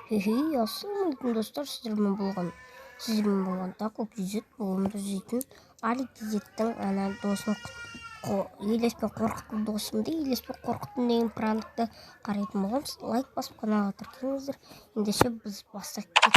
Ассалаумағалейкум достар, сіздермен болған тако кизет болымды жейтін Али кизеттің ана досын елеспен қорқытты досымды елеспен қорқыттым деген пранкты қарайтын боламыз. Лайк басып каналға тіркеліңіздер. Ендеше біз бастап кеттік.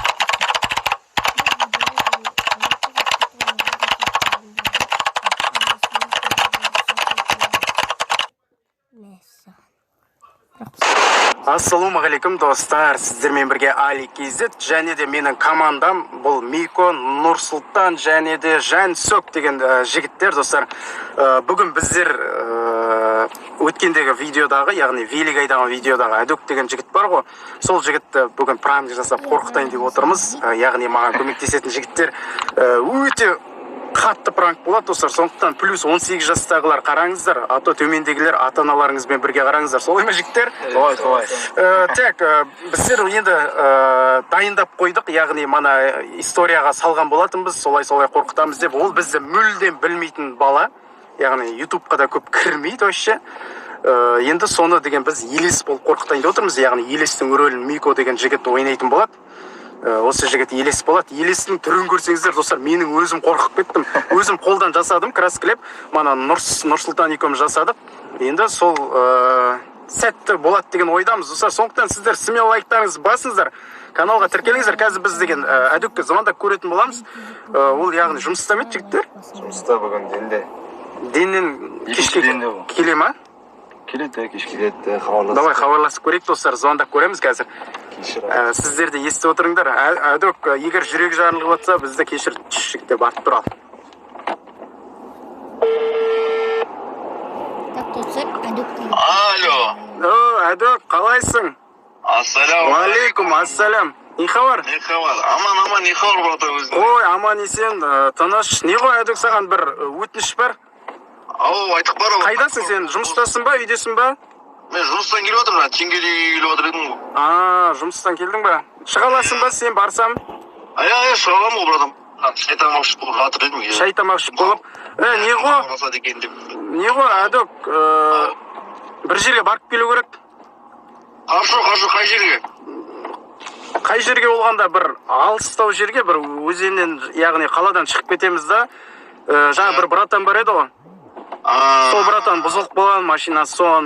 Ассалаумағалейкум достар, сіздермен бірге Али Кизет және де менің командам бұл Мико, Нұрсұлтан және де Жансөк деген жігіттер достар. Бүгін біздер өткендегі видеодағы, яғни Велигайдағы видеодағы Әдөк деген жігіт бар ғой, сол жігітті бүгін пранк жасап қорқытайын деп отырмыз. Яғни маған көмектесетін жігіттер өте қатты пранк болады достар. Сондықтан плюс 18 жастағылар қараңыздар, а то төмендегілер ата-аналарыңызбен бірге қараңыздар. Солай ма жігіттер? Солай. Так, біздер енді дайындап қойдық, яғни мана историяға салған болатынбыз, солай қорқытамыз деп. Ол бізді мүлдем білмейтін бала, яғни ютубқа да көп кірмейді вообще. Енді соны деген біз Елес болып қорқытайын деп отырмыз, яғни Елестің рөлін Мико деген жігіт ойнайтын болады. Осы жігіт Елес болады. Елестің түрін көрсеңіздер достар, менің өзім қорқып кеттім. Өзім қолдан жасадым, краскілеп. Мана Нұрсұлтан екеуміз жасадық. Енді сол сәтті болады деген ойдамыз достар. Сондықтан сіздер смело лайктарыңызды басыңыздар. Каналға тіркеліңіздер. Қазір біз деген Әдөкке звондап көретін боламыз. Ол яғни жұмыста ма еді жігіттер? Жұмыста бүгін денде. Деннен кешке келе ма? Келеді, кеш келеді, хабарласып. Давай хабарласып көрейік достар, звондап көреміз қазір. Сіздер де естіп отырыңдар. Әдөк, егер жүрек жарылып жатса, бізді кешір жігітте барып тұр ал. Так, достар, Әдөк. Алло. Әдөк, қалайсың? Ассалаумағалейкум. Ассалям. Не хабар? Не хабар? Аман, не хабар братан өзің? Ой, аман есен, тыныш. Не ғой Әдөк, саған бір өтініш бар? Ау, айтық бар. Қайдасың сен? Жұмыстасың ба, үйдесің ба? Мен жұмыстан келіп отырмын, Теңгедегі келіп отыр едім ғой. Жұмыстан келдің ба? Шығаласың ба сен барсам? Шығалам ғой братан. Шай тамақ ішіп болып жатыр едім. Шай тамақ ішіп болып. Не ғой Әдөк, бір жерге барып келу керек. Қаршы, қай жерге? Қай жерге болғанда бір алыстау жерге, бір өзеннен, яғни қаладан шығып кетеміз да, жаңа бір братан бар еді ғой. Сол братан бұзылып болған машинасы, соған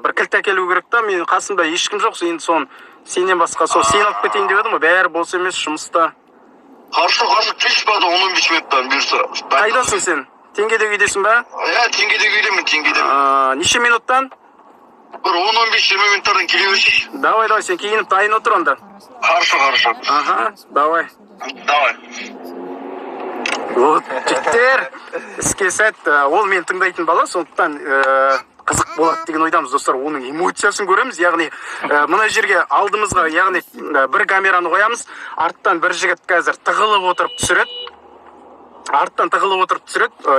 бір кілт әкелу керек та, менің қасымда ешкім жоқ, енді соны сенен басқа сол сен алып кетейін деп едім ғой, бәрі бос емес жұмыста. Қаршы, келші барды 15 минуттан бұйырса. Қайдасың сен? Теңгедегі үйдесің ба? Теңгедегі үйдемін, Теңгедегі. Неше минуттан? Бір 10-15-20 минуттардан келе берші. Давай, сен киініп дайын отыр онда. Қаршы. Давай. Вот, жігіттер, іске сәт, ол мен тыңдайтын бала, сондықтан қызық болады деген ойдамыз достар. Оның эмоциясын көреміз, яғни мына жерге алдымызға, яғни бір камераны қоямыз, арттан бір жігіт қазір тығылып отырып түсіреді,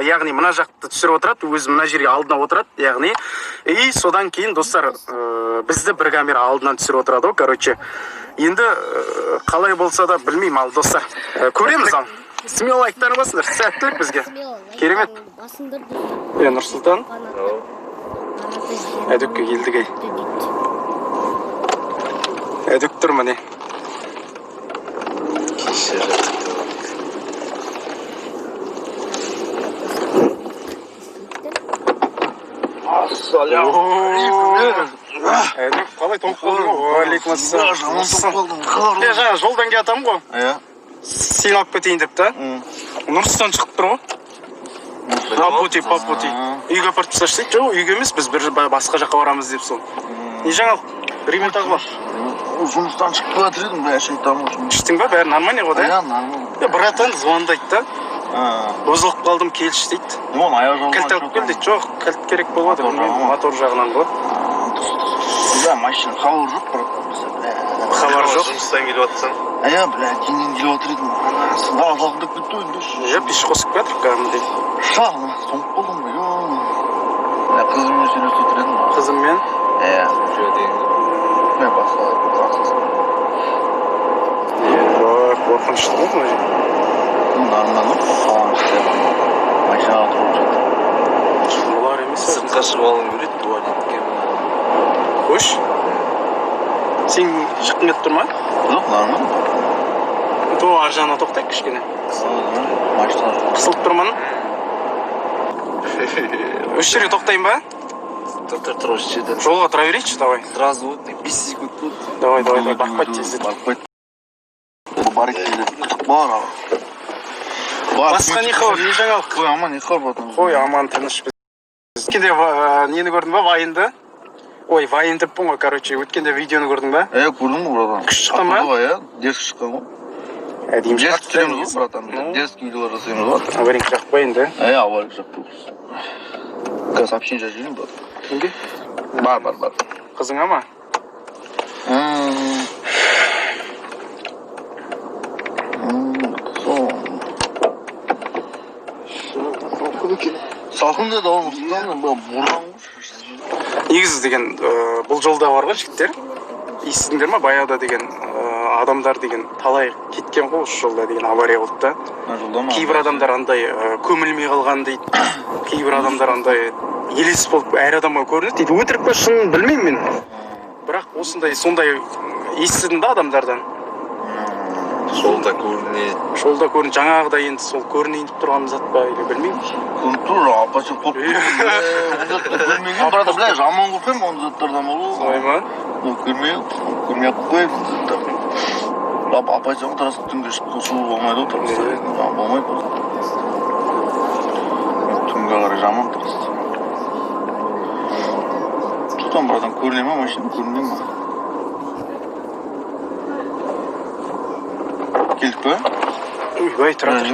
яғни мына жақты түсіріп отырады, өзі мына жерге алдына отырады, яғни, и содан кейін достар бізді бір камера алдынан түсіріп отырады, короче, енді қалай болса да білмеймін ал достар, көреміз ал. Смело лайктарын басыңдар, сәттілік бізге. Керемет. Нұрсұлтан. Әдөкке келдік ей. Әдөк тұр міне. Әдөк, қалай тоңып болдың ғой? Алейкум ассалам. Жаңа жолдан кетамын ғой. Сен алып кетейін деп та? Нұрсұлтан шығып тұр ғой? По пути. Үйге апарып тасташы дейді. Жоқ, үйге емес, біз бір басқа жаққа барамыз деп сол. Не жаңалық? Ремонт ағы бар? Жұмыстан шығып жатыр едім, шай тамақ ішіп. Іштің ба? Бәрі нормально ғой да? Нормально. Братан звондайды да? Бұзылып қалдым, келші дейді. Кілт алып кел дейді. Жоқ, кілт керек болмады. Мотор жағынан ғой. Машина хабар жоқ, хабар жоқ. Жұмыстан келіп жатсың? Денен келіп отыр едім. Бала салқындап кетті ойында. Пеш қосып кетір кәдімгідей. Тоңып болдым ғой. Қызыммен сөйлесіп отыр едім. Қызыммен? Мен басқа. Қорқынышты ғой мына жер. Нормально қаланың ішінде. Машинаға тұрып жатыр. Олар емес. Сыртқа шығып алғым келеді, туалетке. Қош? Сен шыққың келіп тұр ма? Жоқ, нормально. То ар жағына тоқтайық кішкене. Машина. Қысылып тұрмын. Үш жерге тоқтайын ба? Тұр осы жерде. Жолға тұра берейікші, давай. Сразу вот 5 секунд болды. Давай, бақпайды тездет. Бақпайды. Бар екенде. Бар. Басқа не хабар, не жаңалық? Қой, аман, не хабар батыр? Қой, аман, тыныш біз. Өткенде нені көрдің ба, вайынды? Ой, вайн деппін ғой, короче, өткенде видеоны көрдің ба? Көрдің ғой, братан. Күш шыққан ма? Дерск шыққан ғой. Әдейім Дерск шыққан түсеміз ғой, братан. Дерск видеолар жасаймыз ғой. Аваринг жақпайын да? Аваринг жақпаймыз. Қазір сообщение жазайын, братан. Кімге? Бар. Қызыңа ма? Салқын деді ол мұқтан, бұран Негізі деген бұл жолда бар ғой жігіттер. Естідіңдер ма? Баяғыда деген адамдар деген талай кеткен ғой осы жолда деген авария болды да. Кейбір адамдар андай көмілмей қалған дейді. Кейбір адамдар андай елес болып әр адамға көрінеді дейді. Өтірік па шынын білмеймін мен. Бірақ осындай сондай естідім да адамдардан. Жолда көрінеді. Жолда көрінеді. Жаңағыда енді сол көрінейін деп тұрған зат па или білмеймін. Контур апачын қорқып көрмеген, брата, бля, жаман қорқаймын оны заттардан болу. Солай ма? Көрмей-ақ қойып заттар. Апачын тарасып түнге шыққан суы болмайды ғой, болмайды ғой. Түнге қарай жаман тарасып. Тұтан, братан, көріне ма машина, көрінбей ма? Келдік па? Ойбай, тұра тұр.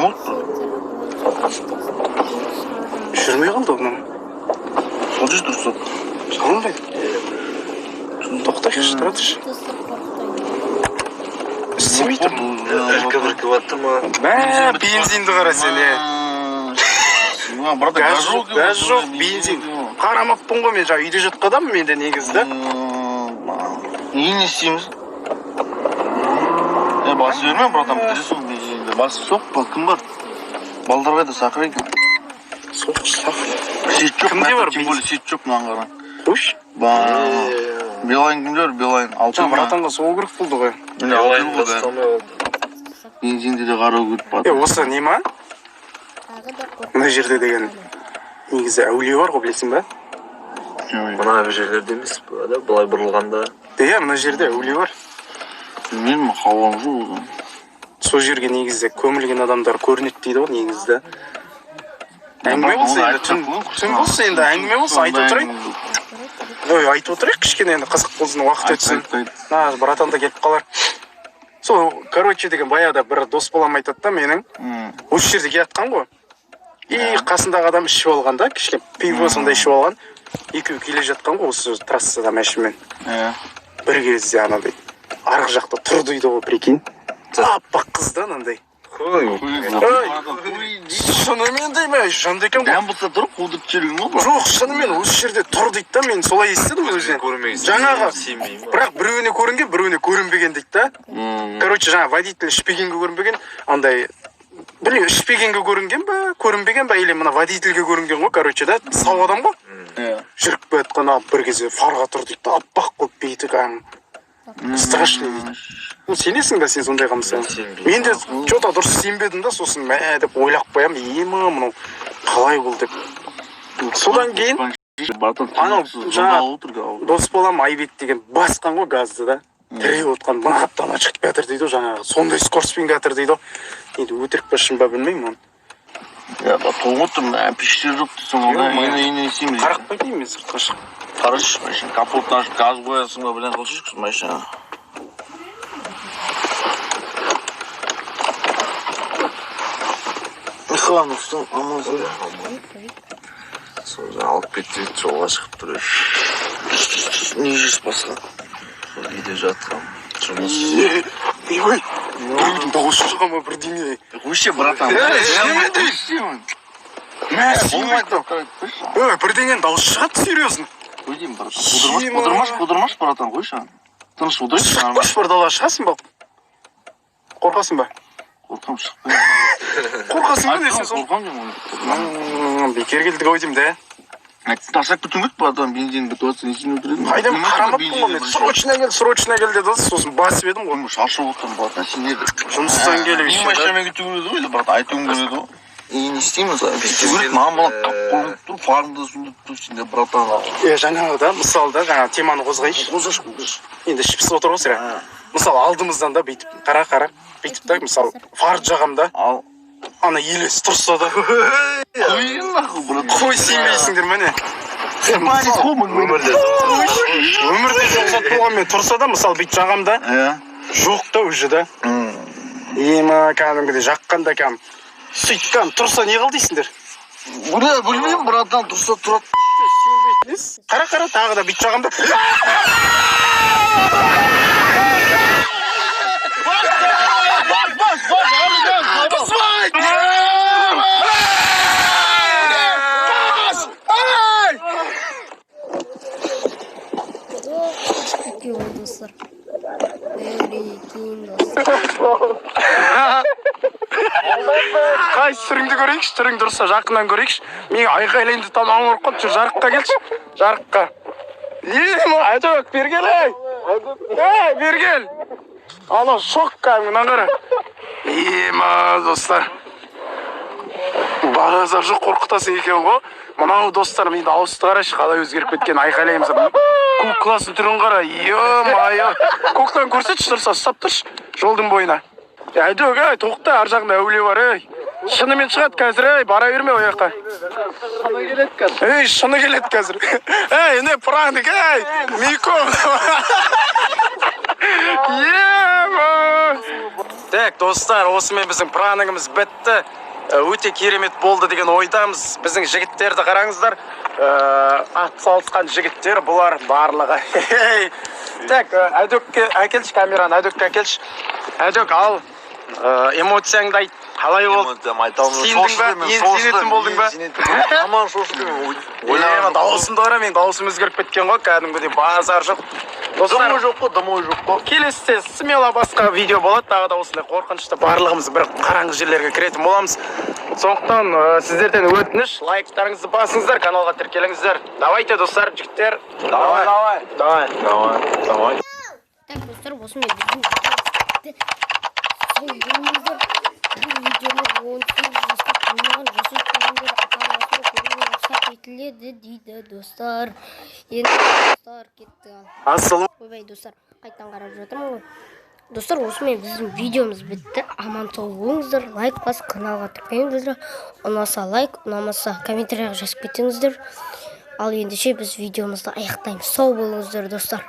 Жүрмей қалды онан. Сол жүз тұрсақ. Сондай. Тоқтайықшы, тұра тұршы. Істемей тұр. Іркі-біркі баттыр ма? Бензинді қара сен, Газ жоқ, бензин. Қарамаппын ғой, мен жаңа үйде жатқадамын менде негізі да. Не істейміз? Басы берме, братан, білесің бензинді. Басы соқ, кім бар? Балдар қайда, сақыр екен. Соқ, сақыр. Сет жоқ, Кімде бар тем более сет жоқ мынаған қара. Қош? Билайн кімде бар, Билайн? Жаңа братанға сол керек болды ғой. Бензинді де қарау көтіп бады. Осы не ма? Мына жерде деген негізі әулие бар ғой, білесің ба? Мына бір жерлерде емес, былай бұрылғанда. Мына жерде әулие бар. Білмеймін, қауам жоқ. Сол жерге негізі көмілген адамдар көрінеді дейді ғой негізді. Әңгіме болса енді, түн болса енді, әңгіме болса айтып отырайын. Айтып отырайық кішкене енді, қызық болсын, уақыт өтсін. Братан да келіп қалар. Сол, короче деген баяғыда бір дос балам айтады да менің. Осы жерде келатқан ғой. И қасындағы адам ішіп алған да, кішкене пиво сондай ішіп алған. Екеуі келе жатқан ғой осы трассада мәшінмен. Бір кезде анандай арғы жақта тұр дейді ғой, прикинь. Аппақ қыз да анандай. Шынымен деймін, жанды екен ғой. Ән бұлта тұрып, қудырып жүрген ғой. Жоқ, шынымен осы жерде тұр дейді да, мен солай естідім өзінен. Жаңағы, бірақ біреуіне көрінген, біреуіне көрінбеген дейді да. Короче, жаңа водитель ішпегенге көрінбеген, андай, біле, ішпегенге көрінген ба, көрінбеген ба, или мына водительге көрінген ғой, короче, да, сау адам ғой. Жүріп бәтқан бір кезде фарға тұр дейді да, аппақ қылып бейті кәм. Страшный дейді. Сенесің ба сен сондай қамысың? Мен де жота дұрыс сенбедім да, сосын мә деп ойлап қоям, емі мұның қалай бұл деп. Содан кейін анау жаңа дос балам Айбек деген басқан ғой газды да. Тірек отқан мынаттан шығып жатыр дейді ғой, жаңағы сондай скороспен жатыр дейді ғой. Енді өтірік па шын ба білмеймін оны. Тоғын отырмын, пештер жоқ дейсің ғой, ені есейміз. Қарақпай деймін мен сыртқа шығып. Қарашы, машина, капотын ашып газ қоясың ба, білен қылшық машина. Михаил, ұстың, амазы. Сол жаңа алып кетті, жолға шығып тұр. Не жес басқа? Үйде жатқам. Жұмыс. Ой, біреудің дауысы шыға ма бірдеңе. Өше, братан. Бірдеңен дауысы шығады, серьезно. Қойдеймін, братан. Қудырмаш, братан, қойшы. Тыныш ұдырайсың, шықпаш бір дала шығасың ба? Қорқасың ба? Қорқам, шықпай. Қорқасың ба десің сол? Қорқам деймін. Бекер келдік ау деймін да. таштап кетуім керек братан, бензин бітіп жатса несін өлтіреді. Қайдан қарамаппын ғой мен. Срочно кел деді, сосын басып едім ғой. Шаршап отырмын братан, сен не еді? Жұмыстан келіп Не еще. машинамен кету керек еді братан, айтуым керек еді ғой. Не істейміз ғой? Жүрек маған болады, қолым тұр, фармда сүндіп тұр, сенде братан. Жаңағыда, мысалы да, жаңа теманы қозғайшы. Енді ішпісіп отыр ғой сірә. Мысалы алдымыздан да бүйтіп, қара, бүйтіп та, мысалы, фар жағамда, Ал. ана елес тұрса да. Қойын нахуй, братан. Қой сенбейсіңдер міне. Өмірде. Өмірде жоқсат болғанмен тұрса да, мысалы бүйтіп жағамда, жоқ та уже да. Ема кәдімгідей жаққанда кәдім. Сөйтіп кәдім тұрса не қыл дейсіңдер? Білмеймін, братан, тұрса тұрады. Қара, тағы да бүйтіп жағамда. Достар. Достар. Қай түріңді көрейікші, түрің дұрса жақыннан көрейікші. Мен айқайлайынды тамағым ұрып қалып жүр, жарыққа келші. Жарыққа. Әйтөк, бергел, бергел. Ана шок кәдімгі, нағара. Достар. Бағазар жоқ қорқытасың екен ғой. Мынау достарым енді ауысты қарашы, қалай өзгеріп кеткен айқайлаймыз. Кукласын түрін қара. Кукланы көрсетші тұрса, ұстап тұршы жолдың бойына. Әйдөк, тоқта, ар жағында әулие бар, Шынымен шығады қазір, бара берме о жаққа. Шыны келеді қазір. Шыны келеді қазір. Не пранк, Мико. Так, достар, осымен біздің пранығымыз бітті. Өте керемет болды деген ойдамыз. Біздің жігіттерді қараңыздар. Ат салысқан жігіттер бұлар барлығы. Так, әдөкке әкелші камераны, әдөкке әкелші. Әдөк, ал эмоцияңды айт. Қалай болды? Эмоциям айта алмаймын. Сендің ба? Сенетін болдың ба? Аман шошыдым. Дауысымды қара, мен дауысым өзгеріп кеткен ғой, кәдімгідей базар жоқ. Дымой жоқ қой. Келесіде смело басқа видео болады, тағы да осындай қорқынышты барлығымыз бір қараңғы жерлерге кіретін боламыз. Сондықтан сіздерден өтініш, лайктарыңызды басыңыздар, каналға тіркеліңіздер. Давайте, достар, жігіттер. Давай. Так, достар, осымен біздің дейді достар. Енді достар кетті. Ойбай достар, қайтан қарап жатырмын ғой. Достар, осымен біздің видеомыз бітті. Аман сау болыңыздар, лайк басып каналға тіркеліңіздер. Ұнаса лайк, ұнамаса комментарияға жазып кетіңіздер. Ал ендеше біз видеомызды аяқтаймыз. Сау болыңыздар достар.